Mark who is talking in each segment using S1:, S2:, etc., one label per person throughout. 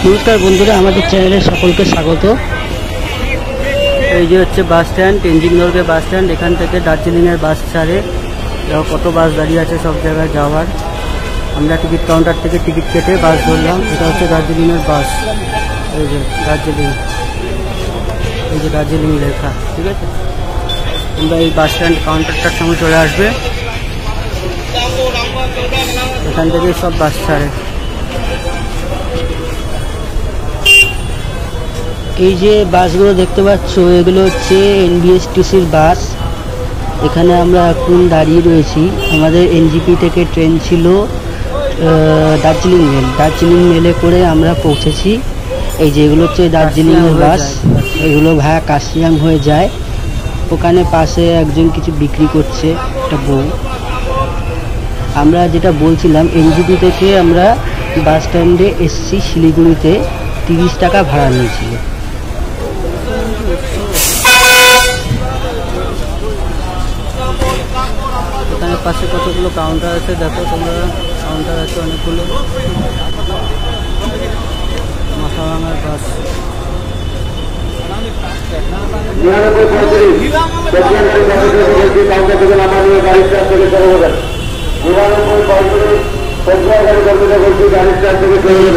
S1: নমস্কার বন্ধুরা, আমাদের চ্যানেলে সকলকে স্বাগত। এই যে হচ্ছে bus stand, Tenzing Norgay bus stand. এখান থেকে দার্জিলিংয়ের বাস ছাড়ে। কত বাস দাঁড়িয়ে আছে সব জায়গায় যাওয়ার। আমরা টিকিট কাউন্টার থেকে টিকিট কেটে বাস ধরলাম। এটা হচ্ছে দার্জিলিংয়ের বাস। এই যে দার্জিলিং, এই যে দার্জিলিং লেখা, ঠিক আছে। তোমরা এই বাস স্ট্যান্ড কাউন্টারটার সামনে চলে আসবে। এখান থেকেই সব বাস ছাড়ে। এই যে বাসগুলো দেখতে পাচ্ছ, এগুলো হচ্ছে এনবিএসটিসির বাস। এখানে আমরা এখন দাঁড়িয়ে রয়েছি। আমাদের এনজিপি থেকে ট্রেন ছিল দার্জিলিং মেল। দার্জিলিং মেলে করে আমরা পৌঁছেছি। এই যে এগুলো হচ্ছে দার্জিলিংয়ের বাস। এগুলো ভায়া কাশিয়াং হয়ে যায়। ওখানে পাশে একজন কিছু বিক্রি করছে, একটা বউ। আমরা যেটা বলছিলাম, এনজিপি থেকে আমরা বাস স্ট্যান্ডে এসছি শিলিগুড়িতে। 30 টাকা ভাড়া নিয়েছিল। এখানে পাশে কতগুলো কাউন্টার আছে, দেখো তোমরা। কাউন্টার আছে অনেকগুলো। মাথা ভাঙার বাস।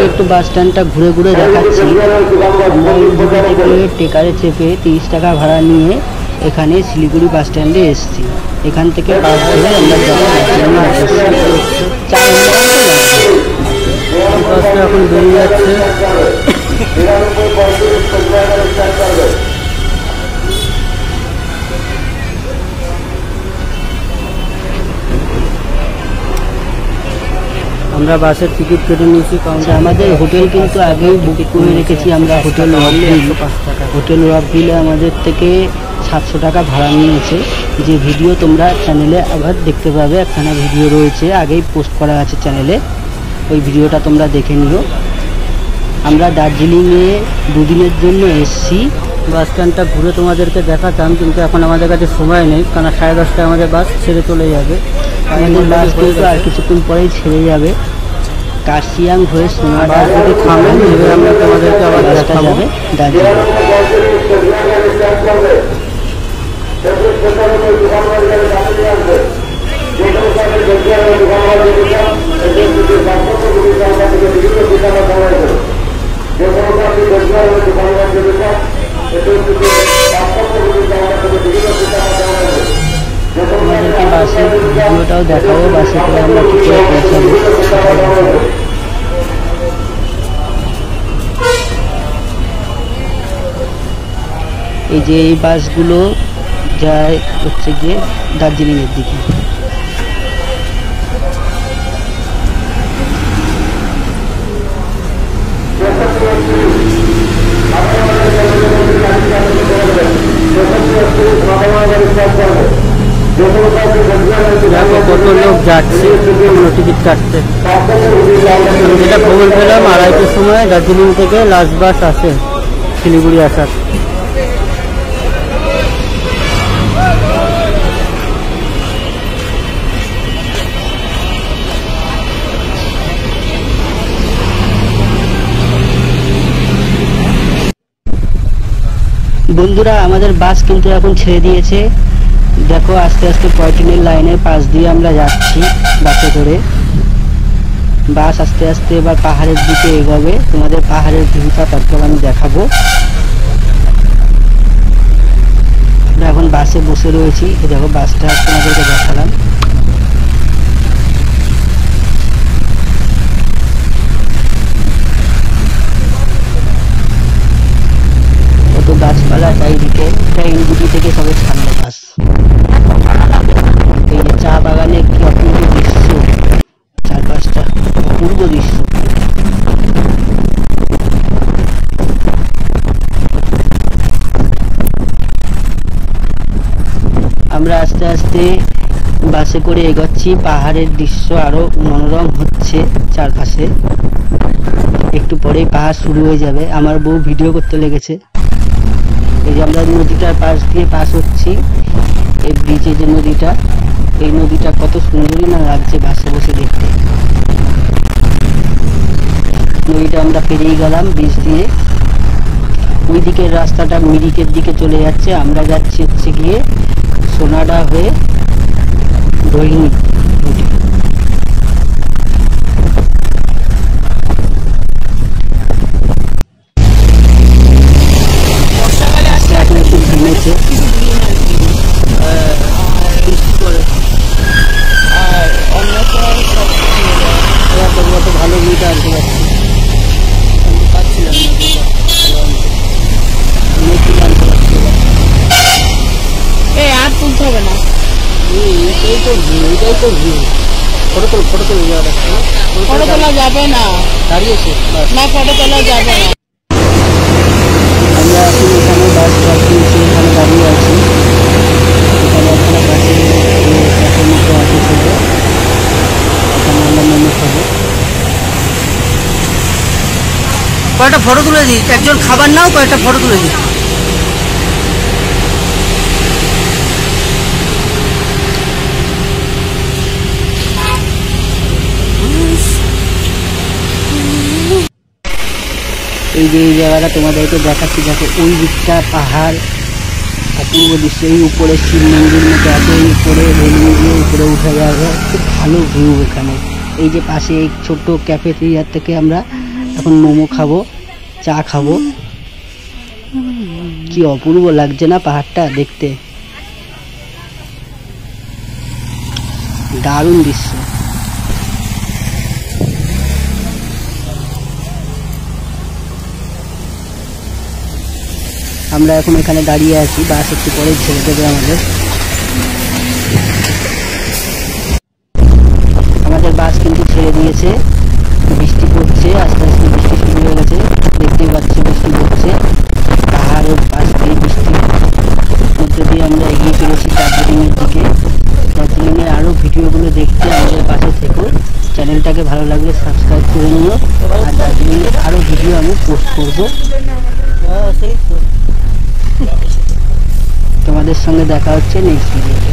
S1: একটু বাস স্ট্যান্ডটা ঘুরে ঘুরে দেখাচ্ছি। টেকারে চেপে 30 টাকা ভাড়া নিয়ে এখানে শিলিগুড়ি বাস স্ট্যান্ডে এসেছি। এখান থেকে বাস ধরে আমরা বাসটা এখন বেরিয়ে যাচ্ছে। আমরা বাসের টিকিট কেটে নিয়েছি, কারণ আমাদের হোটেল কিন্তু আগেই বুক করে রেখেছি আমরা। হোটেল রকভিলে আমাদের থেকে 700 টাকা ভাড়া নিয়েছে। যে ভিডিও তোমরা চ্যানেলে আবার দেখতে পাবে, একখানা ভিডিও রয়েছে, আগেই পোস্ট করা আছে চ্যানেলে। ওই ভিডিওটা তোমরা দেখে নিও। আমরা দার্জিলিংয়ে 2 দিনের জন্য এসেছি। বাস স্ট্যান্ডটা ঘুরে তোমাদেরকে দেখাতাম, কিন্তু এখন আমাদের কাছে সময় নেই, কারণ 10:30টায় আমাদের বাস ছেড়ে চলে যাবে। আমাদের বাস কিন্তু আর কিছুক্ষণ পরেই ছেড়ে যাবে। কাশিয়াং হয়ে বাস যদি থামে, এবার আমরা তোমাদেরকে আবার দেখা যাবে দার্জিলিং। আমাদেরকে বাসের ভিডিওটাও দেখাবো, বাসে করে আমরা কি করে পৌঁছাবো। এই যে এই বাসগুলো যায় হচ্ছে গিয়ে দার্জিলিংয়ের দিকে। কত লোক যাচ্ছে টিকিট কাটতে। আমি যেটা খবর পেলাম, 2:30টার সময় দার্জিলিং থেকে লাস্ট বাস আসে শিলিগুড়ি আসার। বন্ধুরা, আমাদের বাস কিন্তু এখন ছেড়ে দিয়েছে। দেখো আস্তে আস্তে পয়টনের লাইনের পাশ দিয়ে আমরা যাচ্ছি বাসে করে। বাস আস্তে আস্তে এবার পাহাড়ের দিকে এগোবে। তোমাদের পাহাড়ের ভিউটা তারপর আমি দেখাবো। আমরা এখন বাসে বসে রয়েছি। দেখো বাসটা তোমাদেরকে দেখালাম। কত গাছপালা চারিদিকে। এনজিপি থেকে সবে ছাড়লো বাস। এই যে চা বাগানে কি অপূর্ব দৃশ্য, চারপাশটা অপূর্ব দৃশ্য। আমরা আস্তে আস্তে বাসে করে এগোচ্ছি। পাহাড়ের দৃশ্য আরো মনোরম হচ্ছে চারপাশে। একটু পরেই পাহাড় শুরু হয়ে যাবে। আমার বউ ভিডিও করতে লেগেছে। এই যে আমরা নদীটার পাশ দিয়ে পাস হচ্ছি। এই ব্রিজের যে নদীটা, এই নদীটা কত সুন্দরই না লাগছে বাসে বসে দেখতে। নদীটা আমরা পেরিয়ে গেলাম ব্রিজ দিয়ে। ওই দিকের রাস্তাটা মিরিকের দিকে চলে যাচ্ছে, আমরা যাচ্ছি হচ্ছে গিয়ে সোনাডা হয়ে রোহিণী রুটে। এখন একটু থেমেছে, বৃষ্টি করে আর অন্য অত ভালো ভিউটা আনতে পারছি পাচ্ছিলাম না, আনতে পারছি
S2: আর তুলতে হবে না।
S1: এটাই তো ভিউ, এটাই তো ভিউ। ফটো তোলা
S2: ফটো তোলা যাবে না,
S1: দাঁড়িয়েছে
S2: না ফটো তোলা যাবে না।
S1: আমরা এখন এখানে বাস নিয়েছি, এখানে দাঁড়িয়ে আছি। এখানে একটা বাসের ক্যাফের মতো আছে ছোট, এখানে আমরা মোমো খাবো। কয়েকটা ফটো তুলে দিই, একজন খাবার নাও, কয়েকটা ফটো তুলে দিই। এই যে এই জায়গাটা তোমাদেরকে দেখাচ্ছি, দেখো ওই দিকটা পাহাড়, অপূর্ব দৃশ্য। এই উপরে শিব মন্দির মতো আছে, এই উপরে রেলিং দিয়ে উপরে উঠে যাবে, খুব ভালো ভিউ এখানে। এই যে পাশে এই ছোট্ট ক্যাফেটেরিয়া থেকে আমরা এখন মোমো খাবো, চা খাবো। কি অপূর্ব লাগছে না পাহাড়টা দেখতে, দারুণ দৃশ্য। আমরা এখন এখানে দাঁড়িয়ে আছি, বাস একটু পরে ছেড়ে দেবে আমাদের। আমাদের বাস কিন্তু ছেড়ে দিয়েছে, বৃষ্টি পড়ছে, আস্তে আস্তে বৃষ্টি শুরু হয়ে গেছে, দেখতেই পাচ্ছি বৃষ্টি পড়ছে। পাহাড়ের পাশ দিয়ে বৃষ্টির মধ্যে দিয়ে আমরা এগিয়ে চলেছি দার্জিলিংয়ের দিকে। দার্জিলিংয়ের আরও ভিডিওগুলো দেখতে আমাদের পাশে থেকো, চ্যানেলটাকে ভালো লাগলে সাবস্ক্রাইব করে নিও। আর দার্জিলিংয়ের আরও ভিডিও আমি পোস্ট করবো। তোমাদের সঙ্গে দেখা হচ্ছে নেক্সট ভিডিওতে।